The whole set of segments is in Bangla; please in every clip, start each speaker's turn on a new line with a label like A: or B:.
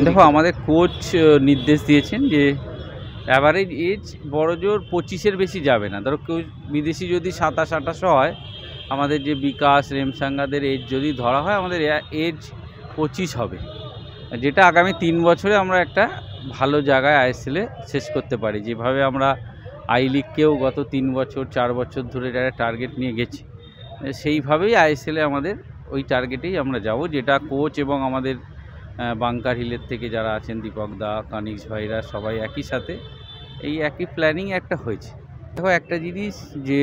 A: দেখো আমাদের কোচ নির্দেশ দিয়েছেন যে অ্যাভারেজ এজ বড়জোর 25-এর বেশি যাবে না। ধরো কেউ বিদেশি যদি 27-28 হয়, আমাদের যে বিকাশ রেমসাঙ্গাদের এজ যদি ধরা হয়, আমাদের এজ 25 হবে, যেটা আগামী 3 বছরে আমরা একটা ভালো জায়গায় আইএসএলে শেষ করতে পারি। যেভাবে আমরা আই লিগকেও গত 3 বছর 4 বছর ধরে একটা টার্গেট নিয়ে গেছি, সেইভাবেই আইএসএলে আমাদের ওই টার্গেটেই আমরা যাব, যেটা কোচ এবং আমাদের বাংকার হিলের থেকে যারা আছেন দীপক দা, কানিক্স ভাইরা সবাই একই সাথে এই একই প্ল্যানিং একটা হয়েছে। দেখো একটা জিনিস যে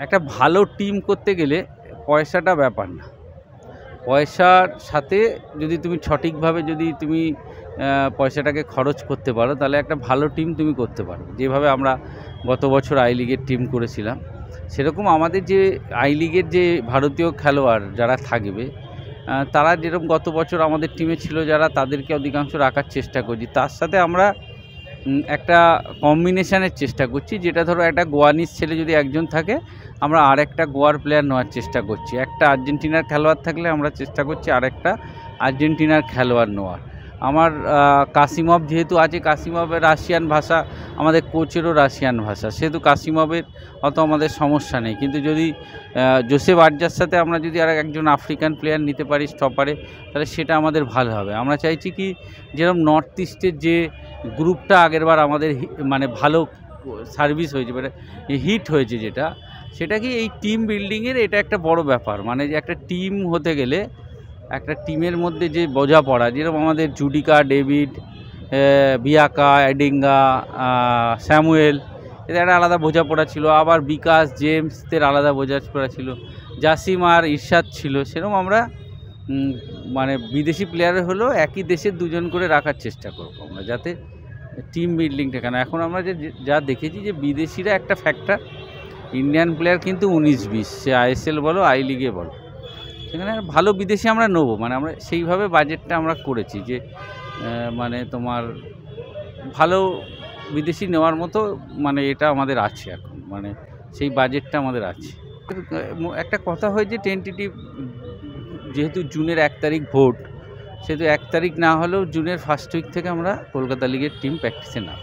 A: একটা ভালো টিম করতে গেলে পয়সাটা ব্যাপার না, পয়সার সাথে যদি তুমি সঠিকভাবে যদি তুমি পয়সাটাকে খরচ করতে পারো, তাহলে একটা ভালো টিম তুমি করতে পারো। যেভাবে আমরা গত বছর আই লিগের টিম করেছিলাম, সেরকম আমাদের যে আই লিগের যে ভারতীয় খেলোয়াড় যারা থাকবে, তারা যেরকম গত বছর আমাদের টিমে ছিল যারা, তাদেরকে অধিকাংশ রাখার চেষ্টা করছি। তার সাথে আমরা একটা কম্বিনেশানের চেষ্টা করছি, যেটা ধরো একটা গোয়ানিজ ছেলে যদি একজন থাকে, আমরা আর একটা গোয়ার প্লেয়ার নেওয়ার চেষ্টা করছি। একটা আর্জেন্টিনার খেলোয়াড় থাকলে আমরা চেষ্টা করছি আর একটা আর্জেন্টিনার খেলোয়াড় নেওয়ার। আমার কাসিমভ যেহেতু আছে, কাসিমভের রাশিয়ান ভাষা, আমাদের কোচেরও রাশিয়ান ভাষা, সেহেতু কাসিমভের অত আমাদের সমস্যা নেই। কিন্তু যদি জোসেফ আর্জার সাথে আমরা যদি আর একজন আফ্রিকান প্লেয়ার নিতে পারি স্টপারে, তাহলে সেটা আমাদের ভালো হবে। আমরা চাইছি কি, যেরকম নর্থ ইস্টের যে গ্রুপটা আগেরবার আমাদের মানে ভালো সার্ভিস হয়েছে, মানে হিট হয়েছে, সেটা কি এই টিম বিল্ডিংয়ের এটা একটা বড় ব্যাপার। মানে যে একটা টিম হতে গেলে একটা টিমের মধ্যে যে বোঝাপড়া, যেরকম আমাদের জুডিকা, ডেভিড, বিয়াকা, এডিঙ্গা, স্যামুয়েল, এদের একটা আলাদা বোঝাপড়া ছিল। আবার বিকাশ, জেমসদের আলাদা বোঝাপড়া ছিল। জাসিম আর ইরশাদ ছিল। সেরকম আমরা মানে বিদেশি প্লেয়ার হলেও একই দেশের দুজন করে রাখার চেষ্টা করবো আমরা, যাতে টিম বিল্ডিংটা। কেন এখন আমরা যা দেখেছি যে বিদেশিরা একটা ফ্যাক্টর, ইন্ডিয়ান প্লেয়ার কিন্তু 19-20, সে আইএসএল বলো আই লিগে বলো, সেখানে ভালো বিদেশি আমরা নেবো। মানে আমরা সেইভাবে বাজেটটা আমরা করেছি যে মানে তোমার ভালো বিদেশি নেওয়ার মতো, মানে এটা আমাদের আছে এখন, মানে সেই বাজেটটা আমাদের আছে। একটা কথা হয়েছে টেন্টেটিভ, যেহেতু জুনের 1 তারিখ ভোট, সেহেতু 1 তারিখ না হলেও জুনের ফার্স্ট উইক থেকে আমরা কলকাতা লিগের টিম প্র্যাকটিসে নাম।